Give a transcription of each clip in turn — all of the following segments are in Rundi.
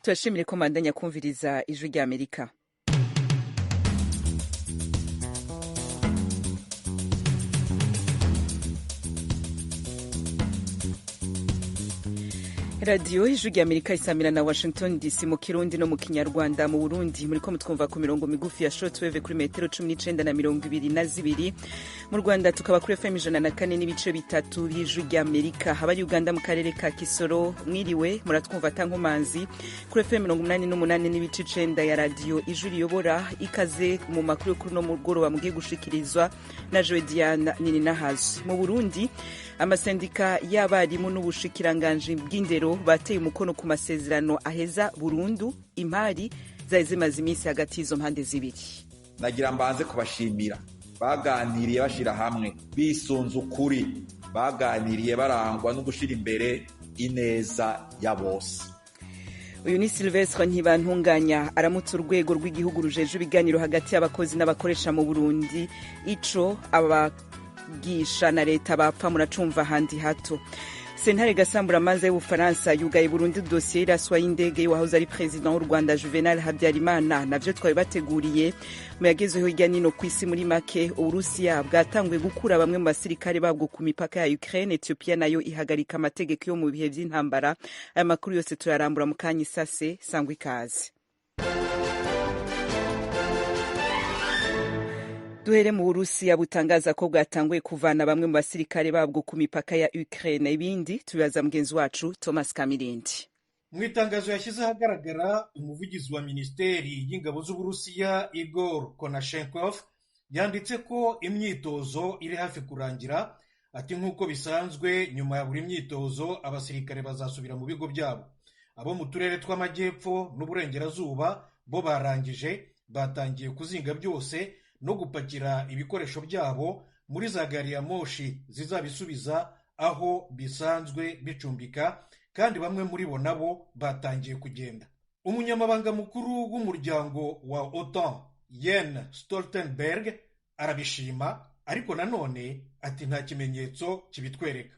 turashimire ko mandanya kumviriza ijwi rya Amerika. Radio ijwi rya Amerika isamira na Washington DC mu Kirundi no mu Kinyarwanda. Mu Burundi muriko mutwumva ku mirongo migufi ya shortwave kuri metero 19 na 22. Mu Rwanda tukaba kuri FM 104 n'ibice bitatu y'ijwi rya Amerika. Abari Uganda mu karere ka Kisoro mwiriwe muratwumva tankomanzi kuri FM 88 n'ibice 9 ya radio ijwi riyobora. Ikaze mu makuru kuri no mugoroba mugiye gushikirizwa na Joe Diana Nininahazi. Mu Burundi amasendika y'abarimu n'ubushikiranganje bw'indero bateye umukono ku masezerano aheza burundu impari zari zimaze iminsi hagati y'izo mpande zibiri. Nagira mbanze kubashimira baganiriye bashira hamwe bisunze ukuri, baganiriye barangwa no gushira imbere ineza ya bose. Uyu ni Sylvestre Ntibantunganya aramutse urwego rw'igihugu rujeje ibiganiro hagati y'abakozi n'abakoresha mu Burundi, ico gisha na leta bapfa muracumva handi hato. Sentare Gasamburamanza y'Ubufaransa yugaye Burundi dosiye iraswa y'indege wahoze ari president w'u Rwanda Juvenal Habyarimana. Navyo twari bateguriye mu yagezeho hirya nino kw'isi. Muri make Uburusiya bwatanguye gukura bamwe mu basirikare babwo ku mipaka ya Ukraine. Ethiopia nayo ihagarika amategeko yo mu bihe vy'intambara. Aya makuru yose turarambura mu kanya isase. Sangwa ikaze. Duhere mu Burusiya butangaza ko bwatanguye kuvana bamwe mu basirikare babwo ku mipaka ya Ukraine. Ibindi tubibaza mugenzi wacu Thomas Kamirindi. Mu itangazo yashyize ahagaragara, umuvugizi wa Minisiteri y'Ingabo z'Uburusiya Igor Konashenkov yanditse ko imyitozo iri hafi kurangira. Ati nk'uko bisanzwe nyuma ya buri myitozo abasirikare bazasubira mu bigo byabo. Abo mu turere tw'amajyepfo n'uburengerazuba bo barangije, batangiye kuzinga byose no gupakira ibikoresho byabo muri za gari ya moshi zizabisubiza aho bisanzwe bicumbika, kandi bamwe muri bo nabo batangiye kugenda. Umunyamabanga mukuru w'umuryango wa OTAN Jens Stoltenberg arabishima, ariko nanone ati nta kimenyetso kibitwereka.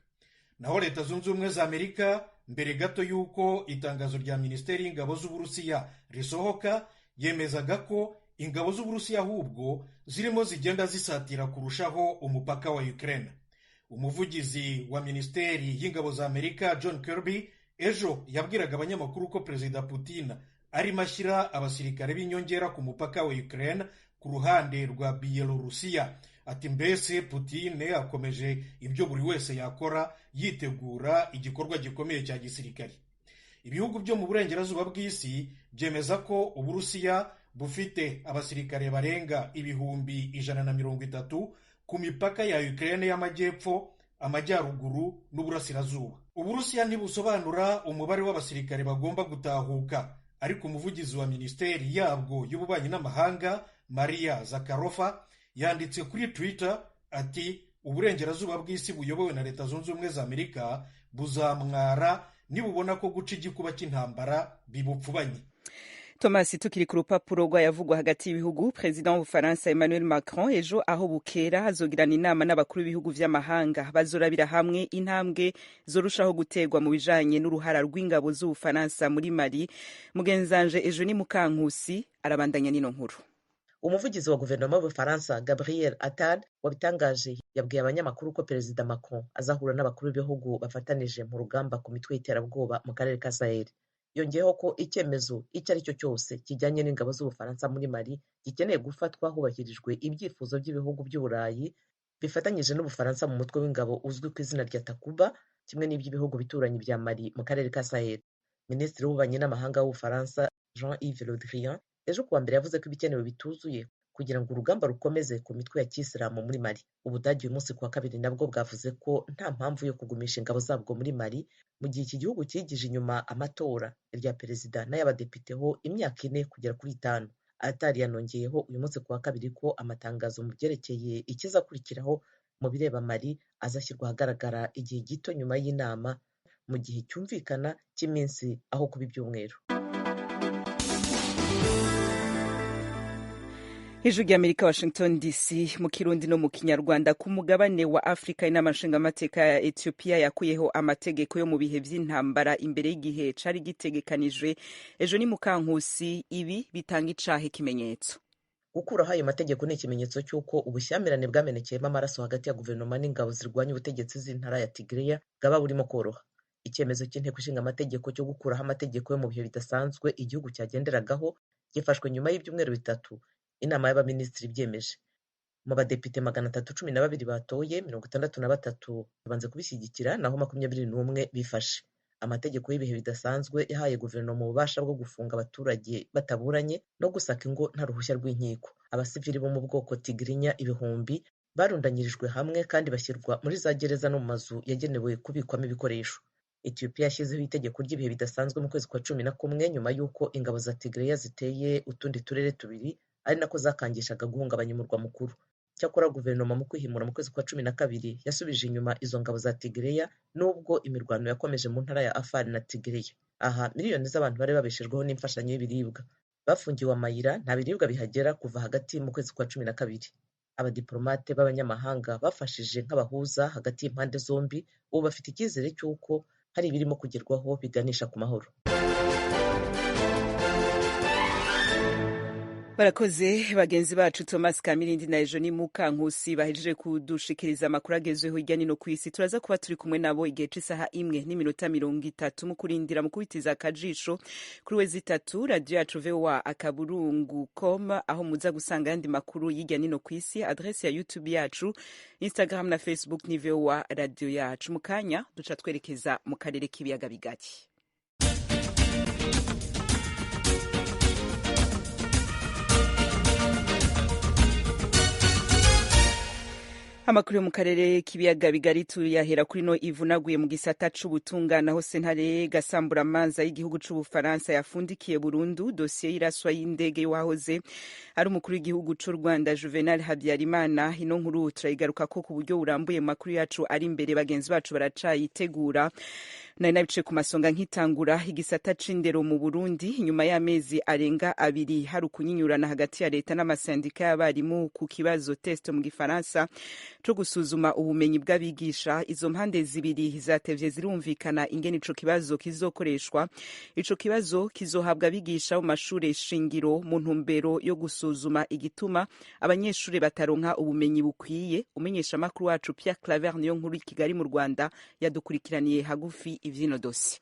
Naho Leta Zunze Ubumwe za Amerika mbere gato y'uko itangazo rya Minisiteri y'Ingabo z'Uburusiya risohoka yemezaga ko ingabo z'Uburusiya ahubwo zirimo zigenda zisatira kurushaho umupaka wa Ukraine. Umuvugizi wa Minisiteri y'Ingabo za Amerika John Kirby ejo yabwiraga abanyamakuru ko Perezida Putin arimo ashyira abasirikare b'inyongera ku mupaka wa Ukraine ku ruhande rwa Bielorusiya. Ati mbese Putin akomeje ibyo buri wese yakora yitegura igikorwa gikomeye cya gisirikare. Ibihugu byo mu burengerazuba bw'isi byemeza ko Uburusiya bufite abasirikare barenga 130,000 ku mipaka ya Ukraine y'amajyepfo, amajyaruguru n'uburasirazuba. Uburusiya ntibusobanura umubare w'abasirikare bagomba gutahuka, ariko umuvugizi wa Minisiteri yabwo y'ububanyi n'amahanga Maria Zakharova yanditse kuri Twitter ati uburengerazuba bw'isi buyobowe na Leta Zunze Ubumwe za Amerika buzamwara nibubona ko guca igikuba cy'intambara bibupfubanye. Thomas, tukiri ku rupapuro rwayavugwa hagati y'ibihugu, President w'Ubufaransa Emmanuel Macron ejo aho bukera hazogirana inama n'abakuru b'ibihugu vy'amahanga bazorabira hamwe intambwe zorushaho gutegwa mu bijanye n'uruhara rw'ingabo z'Ubufaransa muri Mali. Mugenzanje ejo ni Mukankusi arabandanya nino nkuru. Umuvugizi wa guverinoma y'Ubufaransa Gabriel Attal wabitangaje yabwiye abanyamakuru ko Perezida Macron azahura n'abakuru b'ibihugu bafatanije mu rugamba ku mitwe y'iterabwoba mu karere ka Sahel. Yongeyeho ko icyemezo icyo ari cyo cyose kijyanye n'ingabo z'Ubufaransa muri Mali gikeneye gufatwa hubahirijwe ibyifuzo by'ibihugu by'Uburayi bifatanyije n'Ubufaransa mu mutwe w'ingabo uzwi ku izina rya Takuba, kimwe n'iby'ibihugu bituranyi bya Mali mu karere ka Sahel. Minisitiri w'ububanyi n'amahanga w'Ubufaransa Jean-Yves Le Drian ejo kuwa mbere yavuze ko ibikenewe bituzuye kugira ngo urugamba rukomeze ku mitwe ya kisilamu muri Mali. Ubudagi uyu munsi kuwa kabiri nabwo bwavuze ko nta mpamvu yo kugumisha ingabo zabwo muri Mali mu gihe iki gihugu cyigije inyuma amatora irya perezida n'ay'abadepite ho imyaka 4 kugera kuri 5. Atari yanongeyeho uyu munsi kuwa kabiri ko amatangazo mu byerekeye ikizakurikiraho mu bireba Mali azashyirwa ahagaragara igihe gito nyuma y'inama mu gihe cyumvikana cy'iminsi aho kuba ibyumweru. Ijwi ry'Amerika, Washington DC, mu Kirundi no mu Kinyarwanda. Ku mugabane wa Afrika, inama nshingamateka ya Ethiopia yakuyeho amategeko yo mu bihe vy'intambara imbere y'igihe cari gitegekanijwe. Ejo ni Mukankusi, ibi bitanga icahe kimenyetso. Gukuraho ayo mategeko ni ikimenyetso cy'uko ubushyamirane bwamenekeyemo amaraso hagati ya guverinoma n'ingabo zirwanya ubutegetsi z'intara ya Tigray bwaba burimo koroha. Icyemezo cy'inteko ishinga amategeko cyo gukuraho amategeko yo mu bihe bidasanzwe igihugu cyagenderagaho gifashwe nyuma y'ibyumweru bitatu inama y'abaminisitiri byemeje. Mu badepite 312 batoye 63 babanze kubishyigikira, naho 21 bifashe. Amategeko y'ibihe bidasanzwe yahaye guverinoma ububasha bwo gufunga abaturage bataburanye no gusaka ingo nta ruhushya rw'inkiko. Abasivili bo mu bwoko Tigrinya ibihumbi barundanyirijwe hamwe kandi bashyirwa muri za gereza no mu mazu yagenewe kubikwamo ibikoresho. Ethiopia yashyizeho itegeko ry'ibihe bidasanzwe mu kwezi kwa 11 nyuma y'uko ingabo za Tigray ziteye utundi turere tubiri, ari nako zakangishaga guhungabanya umurwa mukuru. Cyakora guverinoma mu kwihimura mu kwezi kwa 12 yasubije inyuma izo ngabo za Tigray nubwo imirwano yakomeje mu ntara ya Afar na Tigray. Aha miliyoni z'abantu bari babeshejweho n'imfashanyo y'ibiribwa bafungiwe amayira, nta biribwa bihagera kuva hagati mu kwezi kwa 12. Abadiplomate b'abanyamahanga bafashije nk'abahuza hagati y'impande zombi ubu bafite icyizere cy'uko hari ibirimo kugerwaho biganisha ku mahoro. Barakoze bagenzi bacu Thomas Kamirindi na Ejo ni Mukankusi bahejeje kudushikiriza amakuru agezweho hirya no ku isi. Turaza kuba turi kumwe nabo igihe c'isaha 1:30 mu kurindira mu kubitiza akajisho kuri wezi 3 radio yacu voa@akaburungu.com, aho muza gusanga yandi makuru hirya no ku isi. Adresse ya YouTube yacu, Instagram na Facebook ni VOA radio yacu. Mukanya duca twerekeza mu karere k'ibiyaga bigari. Amakuru yo mu karere k'ibiyaga bigari tuyahera kuri no ivunaguye mu gisata c'ubutungane, aho sentare gasamburamanza y'igihugu c'Ubufaransa yafundikiye burundu dosiye y'iraswa y'indege wahoze ari umukuru w'igihugu c'u Rwanda Juvenal Habyarimana. Ino nkuru turayigaruka ko ku buryo burambuye mu makuru yacu ari imbere, bagenzi bacu baracayitegura. Nari nabice ku masonga nkitangura igisata c'indero mu Burundi nyuma y'amezi arenga 2 hari kunyinyurana hagati ya leta n'amasendika y'abarimu ku kibazo test mu Gifaransa cyo gusuzuma ubumenyi bw'abigisha. Izo mpande zibiri zatevye zirumvikana ingene ico kibazo kizokoreshwa. Ico kibazo kizohabwa abigisha mu mashure shingiro mu ntumbero yo gusuzuma igituma abanyeshure bataronka ubumenyi bukwiye. Umenyesha makuru wacu Pierre Claver niyo nkuru Kigali mu Rwanda yadukurikiraniye hagufi ivyino dosi.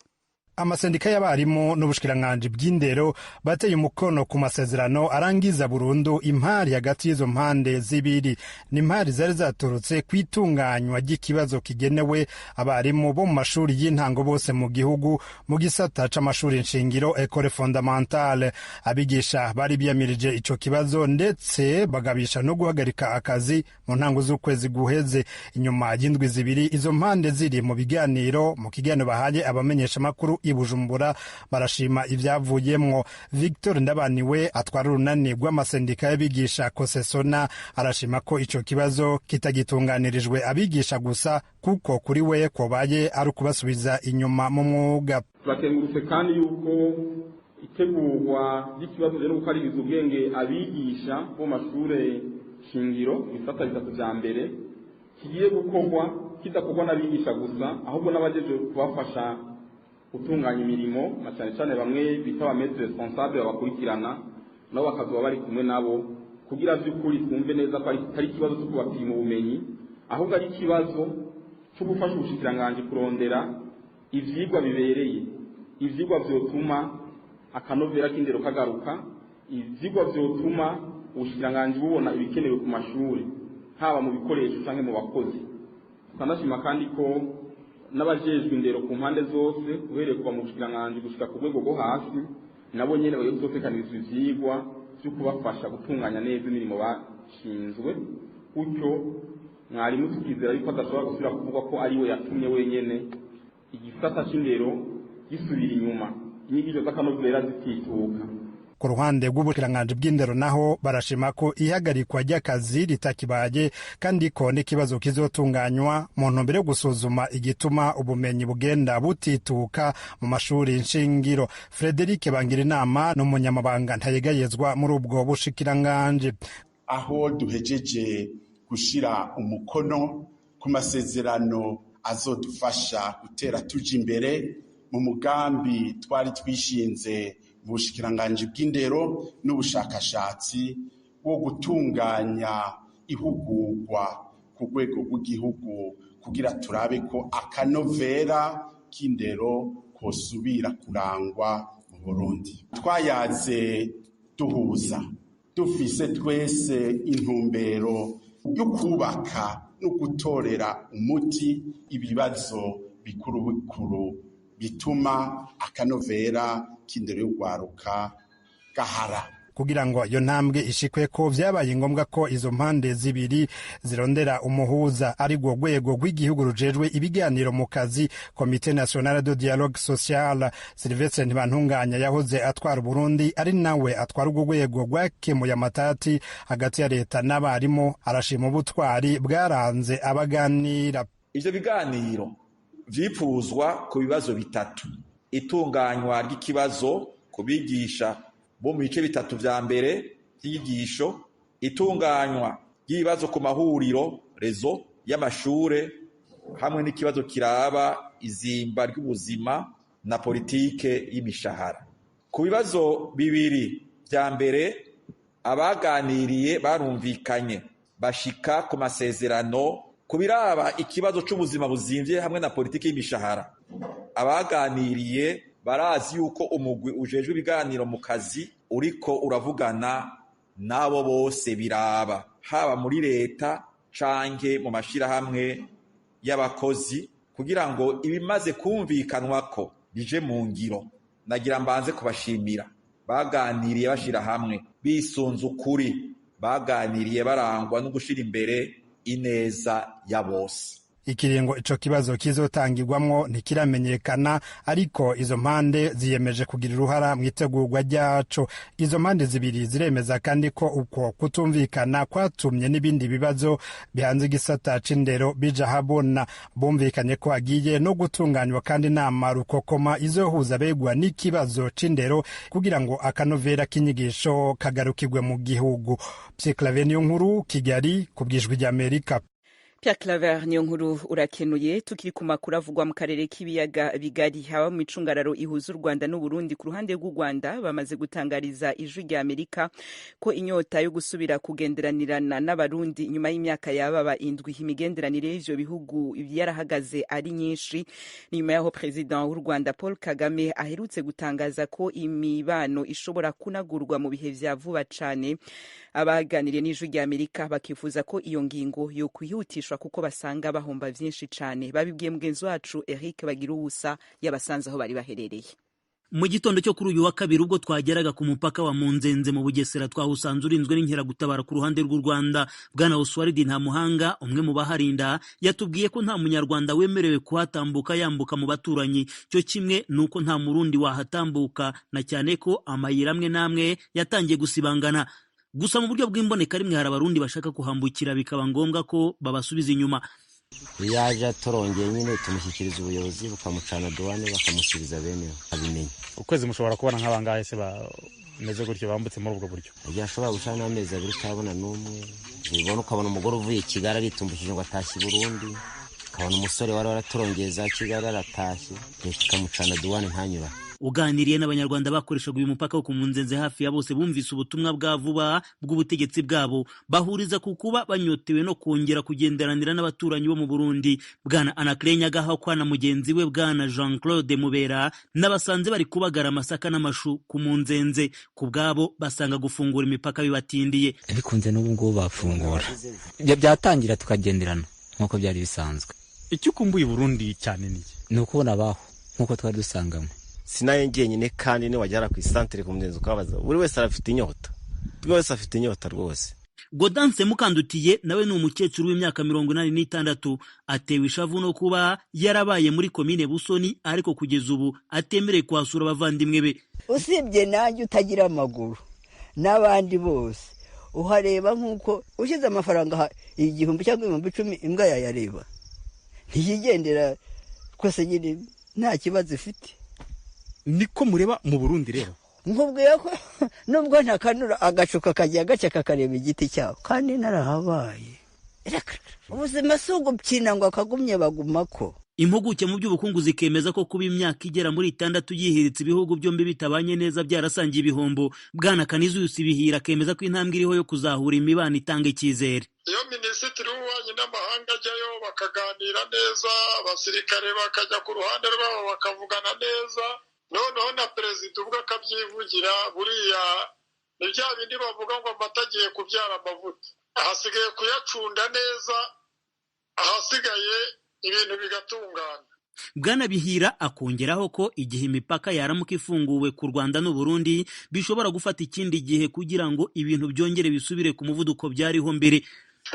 Amasendika y'abarimu n'ubushikiranganji bw'indero bateye umukono ku masezerano arangiza burundu impari hagati y'izo mpande zibiri. Ni impari zari zaturutse kwitunganywa ry'ikibazo kigenewe abarimu bo mu mashuri y'intango bose mu gihugu mu gisata c'amashuri nshingiro Ecole Fondamentale. Abigisha bari biyamirije ico kibazo ndetse bagabisha no guhagarika akazi mu ntango z'ukwezi guheze. Inyuma y'indwi zibiri izo mpande ziri mu biganiro, mu kiganiro bahaye abamenyesha makuru i Bujumbura barashima ivyavuyemwo. Victor Ndabaniwe atwara urunani rw'amasendika y'abigisha Kosesona arashima ko ico kibazo kitagitunganirijwe abigisha gusa, kuko kuri we kobaye ari ukubasubiza inyuma mu mwuga. Batengurutse kandi yuko itegurwa ry'ikibazo rero gukaririza ubwenge abigisha bo mashure shingiro bifata bitatu vya mbere kigiye gukorwa kidakorwa n'abigisha gusa, ahubwo n'abajeje kubafasha gutunganya imirimo, na cyane cyane bamwe bita ba maître responsable babakurikirana nabo bakazuba bari kumwe nabo, kugira by'ukuri twumve neza ko ari ikibazo cyo kubapima ubumenyi, ahubwo ari ikibazo cyo gufasha ubushikiranganji kurondera ivyigwa bibereye, ivyigwa vyotuma akanovera k'indero kagaruka, ivyigwa vyotuma ubushikiranganji bubona ibikenewe ku mashuri haba mu bikoresho canke mu bakozi. Tukanashima kandi ko n'abajejwe indero ku mpande zose uhereye kuva mu bushikiranganji gushika ku rwego rwo hasi nabo nyene bagiye gusotekaniriza ivyigwa byo kubafasha gutunganya neza imirimo bashinzwe, gutyo mwarimu tukizera yuko adashobora gusubira kuvuga ko ari we yatumye wenyene igisata c'indero gisubira inyuma, inyigisho z'akanovera zitituka. Ku ruhande rw'ubushikiranganji bw'indero naho barashima ko ihagarikwa ry'akazi ritakibaye kandi ko n'ikibazo kizotunganywa mu ntumbero yo gusuzuma igituma ubumenyi bugenda butituka mu mashuri nshingiro. Frederic Bangirinama n'umunyamabanga ntayegayezwa muri ubwo bushikiranganji. aho duhejeje gushira umukono ku masezerano azodufasha gutera tuja imbere mu mugambi twari twishinze mu bushikiranganji bw'indero n'ubushakashatsi wo gutunganya ihugurwa ku rwego rw'igihugu kugira turabe ko akanovera k'indero kosubira kurangwa mu Burundi. Twayaze duhuza dufise twese intumbero yo kubaka no gutorera umuti ibibazo bikuru bikuru bituma akanovera k'indero y'urwaruka gahara. Kugira ngo iyo ntambwe ishikwe ko vyabaye ngombwa ko izo mpande zibiri zirondera umuhuza ari rwo rwego rw'igihugu rujejwe ibiganiro mu kazi Comité National de Dialogue Social. Sylvestre Ntibantunganya yahoze atwara Burundi ari nawe atwara urwo rwego rwakemuye amatati hagati ya leta n'abarimu, arashima ubutwari bwaranze abaganira. Ivyo biganiro vyipfuzwa ku bibazo bitatu: itunganywa ry'ikibazo kubigisha bo mu bice bitatu vya mbere vy'inyigisho, itunganywa ry'ibibazo ku mahuriro rezo y'amashure, hamwe n'ikibazo kiraba izimba ry'ubuzima na politike y'imishahara. Ku bibazo bibiri vya mbere abaganiriye barumvikanye bashika ku masezerano ku biraba ikibazo c'ubuzima buzimvye hamwe na politike y'imishahara. Abaganiriye barazi yuko umugwi ujejwe ibiganiro mu kazi uriko uravugana nabo bose biraba, haba muri leta canke mu mashirahamwe y'abakozi, kugira ngo ibimaze kumvikanwako bije mu ngiro. Nagira mbanze kubashimira, baganiriye bashira hamwe bisunze ukuri, baganiriye barangwa no gushira imbere ineza ya bose. Ikiringo ico kibazo kizotangirwamwo ntikiramenyekana, ariko izo mpande ziyemeje kugira uruhara mu itegurwa ryaco. Izo mpande zibiri ziremeza kandi ko uko kutumvikana kwatumye n'ibindi bibazo bihanze igisata c'indero bija habona. Bumvikanye ko hagiye no gutunganywa kandi inama rukokoma izohuza begwa n'ikibazo c'indero kugira ngo akanovera k'inyigisho kagarukirwe mu gihugu. Pierre Claver Niyonkuru, Kigali, ku bw'Ijwi ry'Amerika. Pierre Claver Niyonkuru urakenuye. Tukiri ku makuru avugwa mu karere k'ibiyaga bigari, haba mu icungararo ihuza u Rwanda n'u Burundi. Ku ruhande rw'u Rwanda bamaze gutangariza Ijwi ry'Amerika ko inyota yo gusubira kugenderanirana n'Abarundi nyuma y'imyaka yababa indwi imigenderanire y'ivyo bihugu yarahagaze ari nyinshi. Ni nyuma yaho President w'u Rwanda Paul Kagame aherutse gutangaza ko imibano ishobora kunagurwa mu bihe vya vuba cane. Abaganiriye n'Ijwi ry'Amerika bakifuza ko iyo ngingo yo kwihutishwa kuko basanga bahomba vyinshi cane. Babibwiye mugenzi wacu Eric Bagiruwubusa yabasanze aho bari baherereye. Mu gitondo cyo kuri uyu wa kabiri ubwo twageraga ku mupaka wa Munzenze mu Bugesera, twahusanze urinzwe n'inkeragutabara ku ruhande rw'u Rwanda. Bwana Oswald Ntamuhanga, umwe mu baharinda, yatubwiye ko nta munyarwanda wemerewe kuhatambuka yambuka mu baturanyi, cyo kimwe nuko nta murundi wahatambuka, na cyane ko amayira amwe n'amwe yatangiye gusibangana. Gusa mu buryo bw'imboneka rimwe hari abarundi bashaka kuhambukira bikaba ngombwa ko babasubiza inyuma. Yaje atorongeye nyine tumushyikiriza ubuyobozi bukamucana douane bakamusubiza bene abimenye. Ukwezi mushobora kubona nk'abangahe se bameze gutyo bambutse muri ubwo buryo? Igihe ashobora gucana n'amezi abiri utabona n'umwe. Ubona ukabona umugore uvuye i Kigali aritumbukije ngo atashye i Burundi, ukabona umusore wari waratorongeye za Kigali aratashye, ikamucana douane ntanyura. Uganiriye n'abanyarwanda bakoreshaga uyu mupaka wo ku Munzenze hafi ya bose bumvise ubutumwa bwa vuba bw'ubutegetsi bwabo, bahuriza ku kuba banyotewe no kongera kugenderanira n'abaturanyi bo mu Burundi. Bwana Anaclet Nyagahakwa na mugenzi we Bwana Jean Claude Mubera n'abasanze bari kubagara amasaka n'amashu ku Munzenze. Ku bwabo basanga gufungura imipaka bibatindiye. Bikunze n'ubu ngubu bafungura, byatangira tukagenderana nk'uko byari bisanzwe. Icyo ukumbuye Burundi cyane ni ukubona abaho nk'uko twari dusangamo. Sinaye ngenyine kandi ni wajyara ku isantere ku Munzenze ukabaza, buri wese arafite inyota, buri wese afite inyota rwose. Godanse Mukandutiye nawe ni umukecuru w'imyaka 86, atewe ishavu no kuba yarabaye muri komine Busoni ariko kugeza ubu atemereye kwasura abavandimwe be. Usibye nanjye utagira amaguru n'abandi bose uhareba nk'uko ushize amafaranga 1000 cyangwa 1010 imbwa yayareba ntiyigendera twese nyine nta kibazo ifite. Niko mureba mu Burundi rero? nkubwiye ko nubwo ntakanura agacuka kagiye gace kakareba igiti cyawo kandi narahabaye. Ubuzima si ugupfina ngo akagumye bagumako. Impuguke mu by'ubukungu zikemeza ko kuba imyaka igera muri 6 yihiritse ibihugu byombi bitabanye neza byarasangiye ibihombo. Bwana Canisius Bihira akemeza ko intambwe iriho yo kuzahura imibano itanga icyizere. Iyo minisitiri w'ububanyi n'amahanga ajyayo bakaganira neza, abasirikare bakajya ku ruhande rwabo bakavugana neza, noneho na perezida ubwo akabyivugira, buriya ni bya bindi bavuga ngo amata agiye kubyara amavuta. Ahasigaye kuyacunda neza, ahasigaye ibintu bigatungana. Bwana Bihira akongeraho ko igihe imipaka yaramuka ifunguwe ku Rwanda n'u Burundi bishobora gufata ikindi gihe kugira ngo ibintu byongere bisubire ku muvuduko byariho mbere.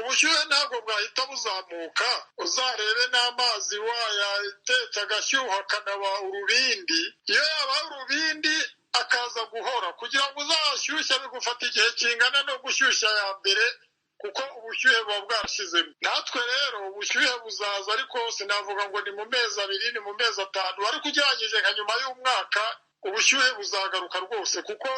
Ubushyuhe ntabwo bwahita buzamuka, uzarebe n'amazi wayatetse agashyuha akanaba urubindi. Iyo yaba urubindi akaza guhora, kugira ngo uzashyushye bigufata igihe kingana no gushyushya ya mbere, kuko ubushyuhe buba bwarashizemo. Natwe rero ubushyuhe buzaza, ariko sinavuga ngo ni mu mezi 2, ni mu mezi 5, ariko ugereranyije nka nyuma y'umwaka ubushyuhe buzagaruka rwose, kuko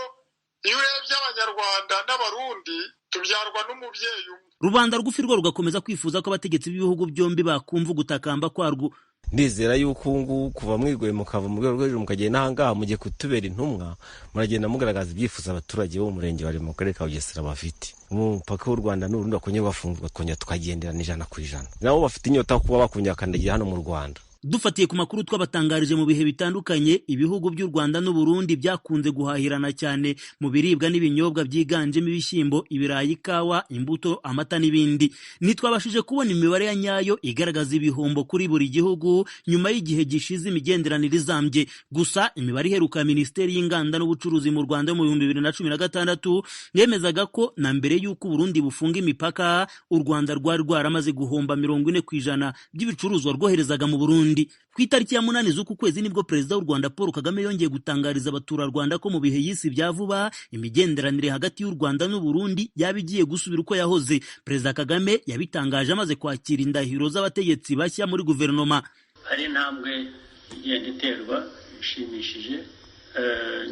iyo urebye Abanyarwanda n'Abarundi tubyarwa n'umubyeyi umwe. Rubanda rw'ufi rwo rugakomeza kwifuza ko abategetsi b'ibihugu byombi bakumva gutakamba kwarwo. Ndizera yuko ubu kuva mwirwe mukava mu rwego rw'ejo mukagenda ahangaha mugiye kutubera intumwa, muragenda mugaragaza ibyifuzo abaturage bo mu murenge bari mu karere ka Bugesera bafite. Umupaka w'u Rwanda n'Urundi bakongera bafungurwa, twongera tukagenderana 100%. Nabo bafite inyota kuba bakongera kandagira hano mu Rwanda. Dufatiye ku makuru twabatangarije mu bihe bitandukanye, ibihugu by'u Rwanda n'u Burundi byakunze guhahirana cyane mu biribwa n'ibinyobwa byiganjemo ibishyimbo, ibirayi, ikawa, imbuto, amata n'ibindi. Nitwabashije kubona imibare ya nyayo igaragaza ibihombo kuri buri gihugu nyuma y'igihe gishize imigenderanire izambye. Gusa imibare iheruka Minisiteri y'Inganda n'Ubucuruzi mu Rwanda mu 2016 yemezaga ko na mbere y'uko Burundi bufunga imipaka, u Rwanda rwari rwaramaze guhomba 40% by'ibicuruzwa rwoherezaga mu Burundi. Ku itariki ya 8 z'uku kwezi nibwo Perezida w'u Rwanda Paul Kagame yongeye gutangariza abaturarwanda ko mu bihe y'isi bya vuba imigenderanire hagati y'u Rwanda n'u Burundi yaba igiye gusubira uko yahoze. Perezida Kagame yabitangaje amaze kwakira indahiro z'abategetsi bashya muri guverinoma. Hari intambwe igenda iterwa ishimishije,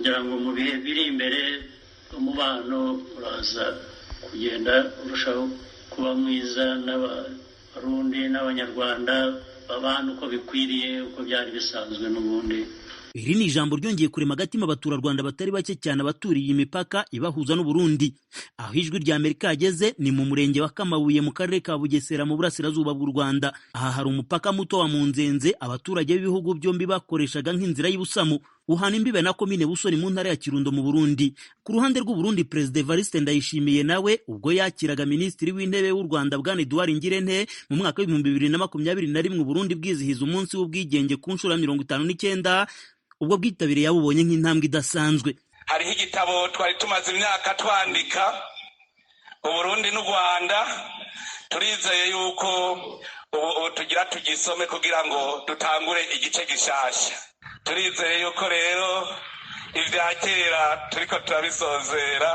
ngira ngo mu bihe biri imbere umubano uraza kugenda urushaho kuba mwiza n'Abarundi n'Abanyarwanda babana uko bikwiriye, uko byari bisanzwe n'ubundi. Iri ni ijambo ryongeye kurema agatima abaturarwanda batari bake cyane abaturiye imipaka ibahuza n'u Burundi. Aho ijwi rya Amerika yageze ni mu murenge wa Kamabuye mu karere ka Bugesera mu burasirazuba bw'u Rwanda. Aha hari umupaka muto wa Munzenze abaturage b'ibihugu byombi bakoreshaga nk'inzira y'Ibusamu, uhana imbibe na komine Busoni mu ntara ya Kirundo mu Burundi. Ku ruhande rw'u Burundi, Perezida Evariste Ndayishimiye nawe ubwo yakiraga Minisitiri w'Intebe w'u Rwanda Bwana Edouard Ngirente mu mwaka wa 2021 Burundi bwizihiza umunsi w'ubwigenge ku nshuro ya 59, ubwo bwitabiriye yabubonye nk'intambwe idasanzwe. Hariho igitabo twari tumaze imyaka twandika, Burundi n'u Rwanda, turizeye yuko ubu tugira tugisome kugira ngo dutangure igice gishasha. Turizeye yuko rero ibya kera turiko turabisozera,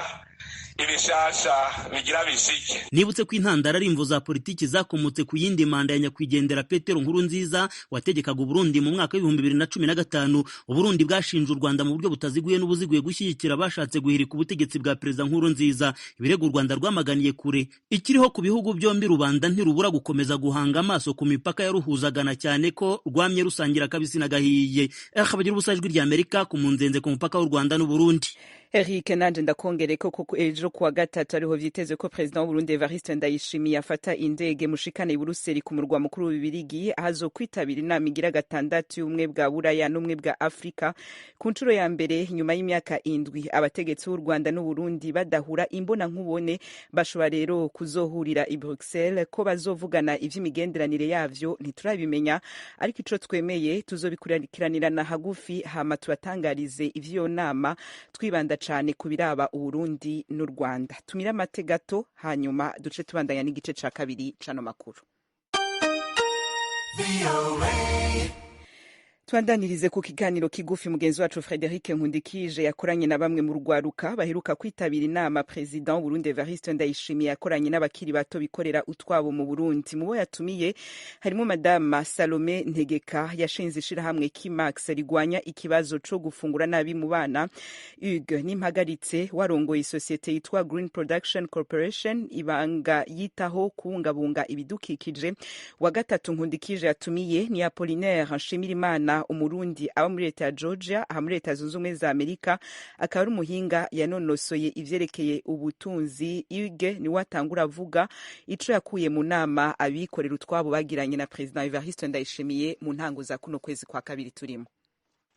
ibishasha bigira bishike. Nibutse ko intandara ari imvo za politiki zakomotse ku yindi manda ya nyakwigendera Petero Nkurunziza wategekaga Burundi mu mwaka wa 2015. Uburundi bwashinje u Rwanda mu buryo butaziguye n'ubuziguye gushyigikira bashatse guhirika ubutegetsi bwa Perezida Nkurunziza. Ibirego u Rwanda rwamaganiye kure. Ikiriho ku bihugu byombi, rubanda ntirubura gukomeza guhanga amaso ku mipaka yaruhuzagana cyane ko rwamye rusangira kabisi nagahiye. Bagira ubusajwi rya Amerika ku Munzenze ku mupaka w'u Rwanda n'u Burundi. Eric nanje ndakongere ko ejo kuwa gatatu ariho vyiteze ko President w'u Burundi Evariste Ndayishimiye afata indege mushikane i Buruseli ku murwa mukuru w'Ububirigi, ahazo kwitabira inama igira 6 y'ubumwe bwa Buraya n'ubumwe bwa Afrika ku nshuro ya mbere nyuma y'imyaka 7. Abategetsi b'u Rwanda n'u Burundi badahura imbona nkubone bashobora rero kuzohurira i Bruxelles. Ko bazovugana ivy'imigenderanire yavyo ntiturabimenya, ariko ico twemeye tuzobikurikiranirana hagufi hama tubatangarize ivyo nama twibanda cyane kubiraba Uburundi n'u Rwanda. Tumira amate gato hanyuma duce tubandanya n'igice ca kabiri cano makuru. Tuandanirize ku kiganiro kigufi mugenzi wacu Frederic Nkundikije yakoranye na bamwe mu rwaruka baheruka kwitabira inama President w'u Burundi Evariste Ndayishimiye yakoranye n'abakiri bato bikorera utwabo mu Burundi. Mu bo yatumiye harimo Madame Salome Ntegeka yashinze ishirahamwe Kimax rigwanya ikibazo co gufungura nabi mu bana. Hugues Nimpagaritse warongoye isosiyete yitwa Green Production Corporation ibanga yitaho kubungabunga ibidukikije. Wa gatatu Nkundikije yatumiye ni Apollinaire Nshimirimana Umurundi aba muri leta ya Georgia aha muri leta zunze ubumwe za Amerika akaba ari umuhinga yanonosoye ivyerekeye ubutunzi. Hugues ni watangura avuga ico yakuye mu nama abikorera utwabo bagiranye na President Evariste Ndayishimiye mu ntango za kuno kwezi kwa kabiri turimo.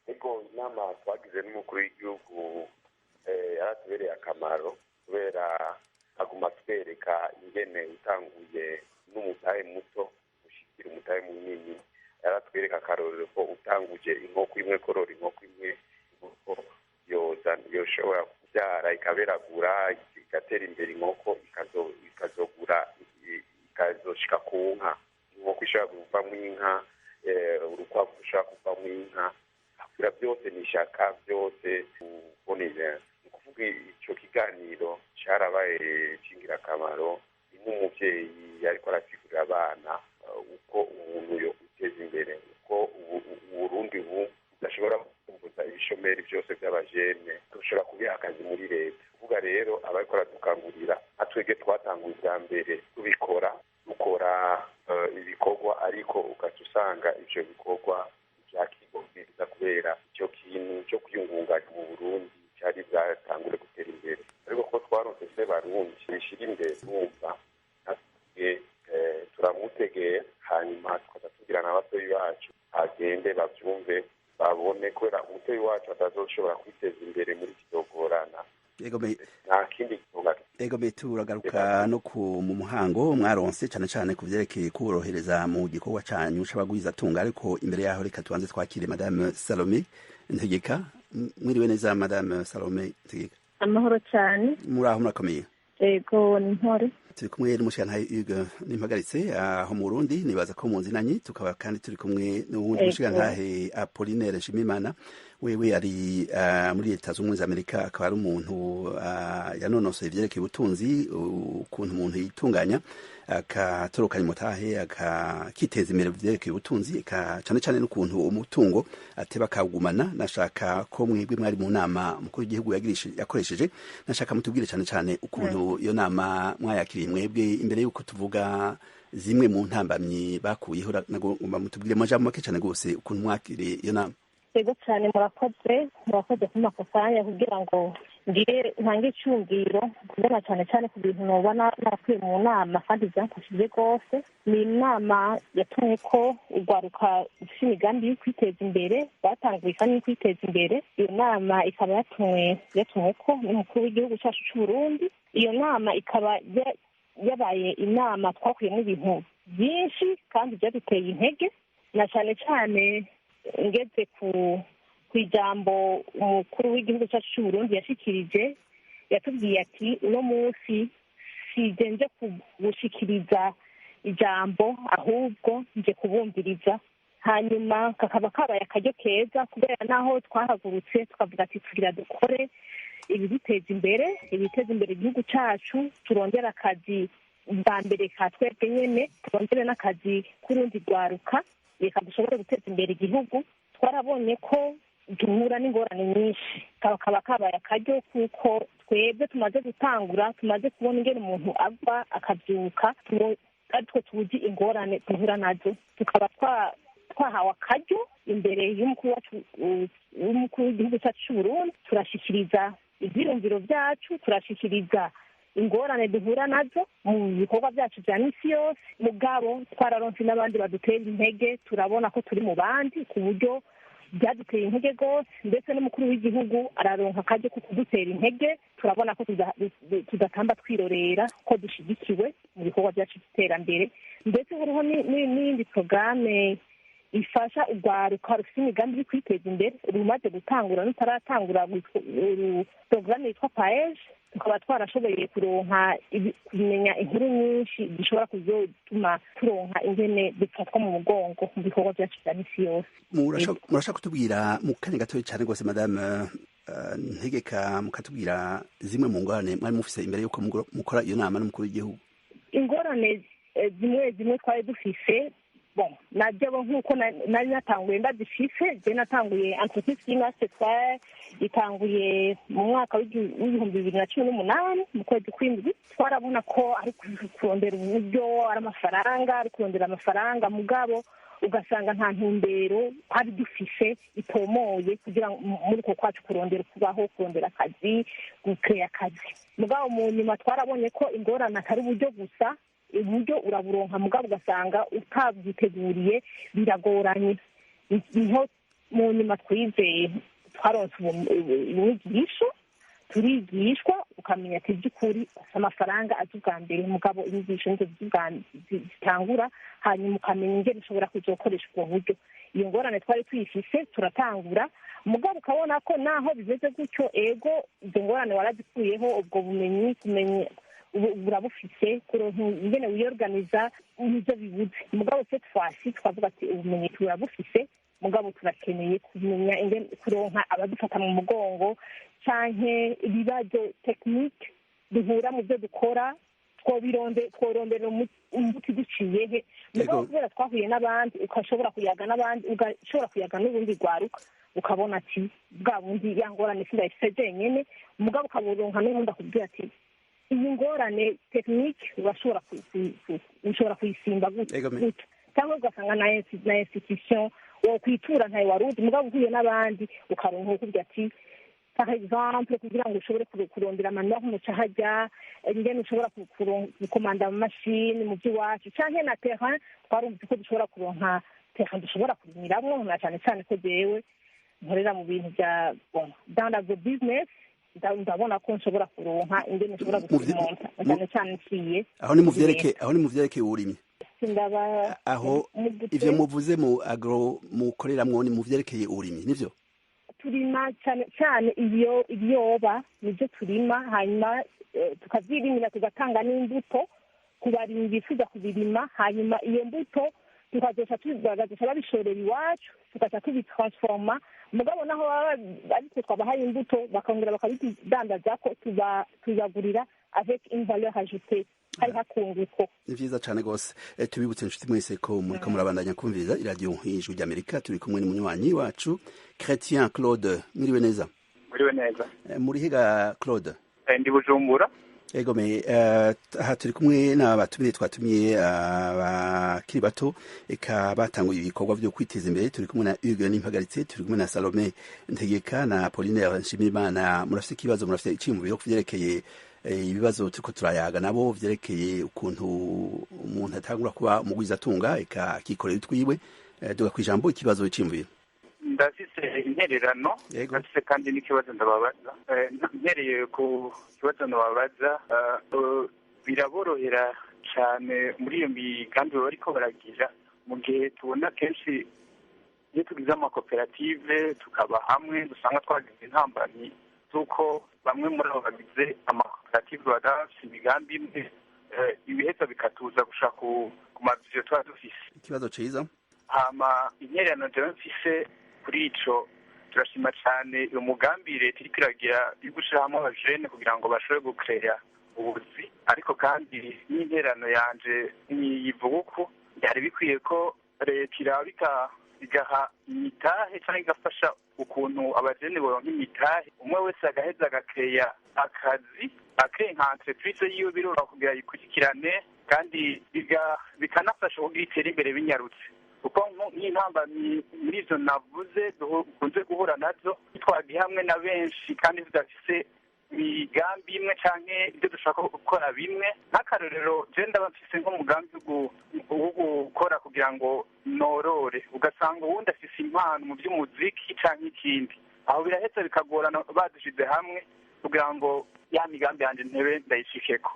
Ego inama twagize n'umukuru w'igihugu yaratubereye akamaro kubera aguma twereka ingene utanguye n'umutahe muto ushikira umutahe munini. Yaratwereka akarorero ko utanguje inkoko imwe korora inkoko imwe inkoko yoshobora kubyara ikaberagura igatera imbere inkoko ikazogura ikazoshika ku nka. Inkoko ishobora kuvamo inka, urukwavu rushobora kuvamo inka, akura byose ni ishaka byose uboneye. Ni kuvuga icyo kiganiro cyarabaye cy'ingirakamaro nk'umubyeyi ariko arasigurira abana uko umuntu yo guteza imbere uko Uburundi budashobora kumbuza ibishomeri byose by'abajene dushobora kubiha akazi muri leta. Kuvuga rero abariko baradukangurira atwege twatanguye bwa mbere tubikora dukora ibikorwa ariko ugaca usanga ivyo bikorwa vyakigomeza kubera icyo kintu cyo kwiyungunganya mu Burundi cyari byatangure gutera imbere. Ariko ko twaronse se Barundi bishira imbere numva turamutegeye hanyuma tukatugira n'abatoyi bacu agende bavyumve babone kubera umutoyi wacu atazoshobora kwiteza imbere muri kitogorana. Nta kindi kitunga. Ego turagaruka no mu muhango mwaronse cyane cyane ku vyerekeye kuborohereza mu gikorwa canyu c'abagwiza tunga. Ariko imbere yaho reka tubanze twakire Madame Salome Ntegeka. Mwiriwe neza Madame Salome Ntegeka? Amahoro cyane. Muraho murakomeye? Ego ni mpore. Turi kumwe n'umushikirantahe Hugues Nimpagaritse aho mu Burundi nibaza ko muzinanye, tukaba kandi turi kumwe n'uwundi mushikirantahe Apollinaire Nshimirimana wewe ari muri leta zunze ubumwe za Amerika akaba ari umuntu yanonosoye ivyerekeye ubutunzi ukuntu umuntu yitunganya akatorokanya umutahe akiteza imbere vyerekeye ubutunzi cyane cyane n'ukuntu umutungo ateba akawugumana. Nashaka ko mwebwe mwari mu nama mukuru w'igihugu yakoresheje, nashaka mutubwire cyane cyane ukuntu iyo nama mwayakiriye mwebwe imbere y'uko tuvuga zimwe mu ntambamyi bakuyeho. Nagomba mutubwire mu majambo make cyane gose ukuntu mwakiriye iyo nama. Ego cyane murakoze ku makosanya kugira ngo ngire ntange icyumviro kubera cyane cyane ku bintu nubona nakuye mu nama kandi byamfashije rwose. Ni inama yatumye ko urwaruka rufite imigambi yo kwiteza imbere batanguye kandi kwiteza imbere. Iyo nama ikaba yatumwe ko n'umukuru w'igihugu cyacu cy'u Burundi. Iyo nama ikaba yabaye inama twakuyemo ibintu byinshi kandi byaduteye intege, na cyane cyane ngeze ku ijambo umukuru w'igihugu cyacu cy'u Burundi yashikirije. Yatubwiye ati uno munsi sije nje gushikiriza ijambo ahubwo nje kubumviriza. Hanyuma kakaba kabaye akaryo keza kubera naho twahagurutse tukavuga ati tugira dukore ibiduteza imbere igihugu cyacu, turongera akazi bwa mbere ka twebwe nyene, turongere n'akazi k'urundi rwaruka reka dushobore guteza imbere igihugu. Twarabonye ko duhura n'ingorane nyinshi, kaba kabaye akaryo kuko twebwe tumaze gutangura, tumaze kubona ingene umuntu ava akabyuka aritwo tuzi ingorane duhura nazo, tukaba twahawe akaryo imbere y'umukuru w'igihugu cyacu cy'u Burundi turashikiriza ivyiyumviro vyacu, turashikiriza ingorane duhura nazo mu bikorwa byacu bya misi yose. Mugabo twararonse n'abandi badutera intege, turabona ko turi mu bandi ku buryo byaduteye intege rwose, ndetse n'umukuru w'igihugu araronka akaryo ko kudutera intege. Turabona ko tudatamba twirorera ko dushigikiwe mu bikorwa byacu by'iterambere. Ndetse hariho n'iyindi porogaramu ifasha urwaruka rufite imigambi iri kwiteza imbere rumaze gutangura n'utaratangura porogaramu yitwa paeje tukaba twarashoboye kuronka kumenya inkuru nyinshi zishobora kuzotuma turonka ingene bifatwa mu mugongo mu bikorwa byacu bya misi yose. murashaka kutubwira mu kanya gatoya cyane rwose madame ntegeka mukatubwira zimwe mu ngorane mwari mufise imbere y'uko mukora iyo nama n'umukuru w'igihugu? Ingorane zimwe twari dufise najya nk'uko nari natanguye ndazifise je natanguye entreprise y'ingase itanguye mu mwaka w'ibihumbi 2018 mu kwezi kw'indwi. Twarabona ko ari kurondera uburyo ari kurondera amafaranga mugabo ugasanga nta ntumbero hari dufise itomoye kugira muri uko kwacu kurondera kubaho, kurondera akazi, gukreya akazi. Mugabo mu nyuma twarabonye ko ingorane atari uburyo gusa, uburyo uraburonka mugabo ugasanga utabyiteguriye biragoranye. Niho mu nyuma twizeye twaronse inyigisho, turigishwa ukamenya ati by'ukuri amafaranga azi ubwa mbere mugabo inyigisho nizo zitangura, hanyuma ukamenya ingene ushobora kuzokoresha ubwo buryo. Iyo ngorane twari tuyifise turatangura mugabo ukabona ko naho bimeze gutyo ego izo ngorane warazikuyeho, ubwo bumenyi kumenya burabufise kuronka ingene wiyorganiza nizo bibuze. Mugabo cette fois-ci twavuga ati ubumenyi turabufise mugabo turakeneye kumenya ingene kuronka abadufata mu mugongo canke ibibazo technique duhura mu byo dukora tworondera umuti duciyehe. Mugabo kubera twahuye n'abandi ukashobora kuyaga n'abandi ugashobora kuyaga n'ubundi rwaruka ukabona ati bwa bundi yangorane sindayifise jenyene mugabo ukaburonka n'ubundi akubwira ati iyi ngorane tekinike ushobora kuyisimba gutya cyangwa ugasanga na institution wokwitura ntayo wari uzi mugabo uhuye n'abandi ukaronka ukubwira ati par exemple kugira ngo ushobore kurondera amanura nk'umuca hajya ingene ushobora gukomanda mu mashini mu by'iwacu canke na terrain twarumvise ko dushobora kuronka terrain dushobora kurimiramwo na cyane cyane ko jewe nkorera mu bintu bya dans la business ndabona ko nshobora kuronka ingene nshobora gusimonta cyane cyane nciye aho ni mu vyerekeye uburimyi aho ivyo muvuze mu agro mukoreramwo ni mu vyerekeye uburimyi nivyo turima cyane cyane ibiyoba nibyo turima hanyuma tukavyirimira tugatanga n'imbuto ku barimyi bifuza kubirima hanyuma iyo mbuto tukazoca babishorera iwacu tugaca tubitransforma mugabo naho ariko twabahaye imbuto bakongera bakabidandaza ko tubagurira avec une valeur ajoutée hari hakunguko. Ni vyiza cane gose tubibutse inshuti mwese ko muriko murabandanya kumviriza iradiyo y'ijwi ry'Amerika turi kumwe n'umunywanyi wacu Chrétien Claude. Mwiriwe neza? Mwiriwe neza. Muri higa Claude? Ndi Bujumbura. Ego me aha turi kumwe n'abatumire twatumiye abakiri bato eka batanguye ibikorwa byo kwiteza imbere. Turi kumwe na Hugues Nimpagaritse, turi kumwe na Salome Ntegeka na Apollinaire Nshimiyimana. Murafite ikibazo, murafite iciyumviro kuvyerekeye ibibazo turiko turayaga nabo vyerekeye ukuntu umuntu atangura kuba umugwizatunga eka akikorera utwiwe. Duga kwijambo ikibazo c'imviro. Ndafise intererano, ndafise kandi n'ikibazo ndababaza. Ntereye ku kibazo ndababaza, biraborohera cyane muri iyo migambi bariko baragira mu gihe tubona kenshi iyo tugize amakoperative tukaba hamwe dusanga twagize intambamyi z'uko bamwe muri abo bagize amakoperative badafise imigambi imwe ibiheza bikatuza gushaka ku mavyo tuba dufise. Ikibazo ciza. Hama intererano jewe mfise kuri ico turashima cyane uyu mugambi leta iriko iragira yo gushiramo abajene kugira ngo bashobore gukereya ubuzi, ariko kandi n'intererano yanje niyivuga uko byari bikwiye ko leta irabika igaha imitahe cyangwa igafasha ukuntu abajene boronka imitahe umwe wese agaheza agakeya akazi nka entreprise yiwe biroroha kugira yikurikirane kandi bikanafasha kugira itere imbere binyarutse kuko nk'intambamyi muri izo navuze dukunze guhura nazo twagiye hamwe na benshi kandi tudafise imigambi imwe canke ibyo dushaka gukora bimwe. Nk'akarorero je ndaba mfise nk'umugambi wo gukora kugira ngo norore ugasanga uwundi afise impano mu by'umuziki canke ikindi, aho biraheza bikagorana badushize hamwe kugira ngo ya migambi yanje ntebe ndayishikeko.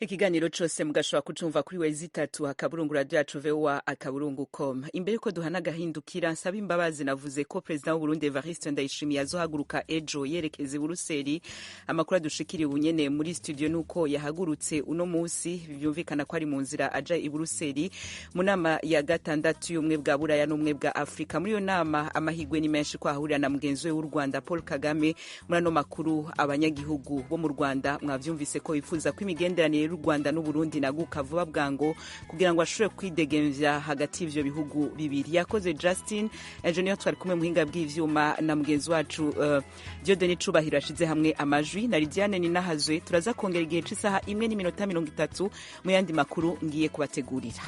ikiganiro cose mugashobora kucumva kuri wezitatu akaburungu radio yacu voa akaburungu.com. Imbere yuko duhana gahindukira nsaba imbabazi navuze ko President w'u Burundi Evariste Ndayishimiye azohaguruka ejo yerekeza i Buruseli. Amakuru adushikiriye ubunyene muri studio nuko yahagurutse uno musi, byumvikana ko ari mu nzira aja i Buruseli mu nama ya gatandatu y'ubumwe bwa Buraya n'ubumwe bwa Afrika. Muri iyo nama amahigwe ni menshi ko ahurira na mugenzi we w'u Rwanda Paul Kagame. Muri ano makuru abanyagihugu bo mu Rwanda mwavyumvise ko bifuza ko imigenderanire y'u Rwanda n'u Burundi naguka vuba bwango kugira ngo ashobore kwidegemvya hagati y'ivyo bihugu bibiri. Yakoze Justin Engineer twari kumwe muhinga bw'ivyuma na mugenzi wacu Dieudonné Cubahiro ashize hamwe amajwi na Lidiane Ninahazwe. Turaza kongera igihe c'isaha 1:30 mu yandi makuru ngiye kubategurira.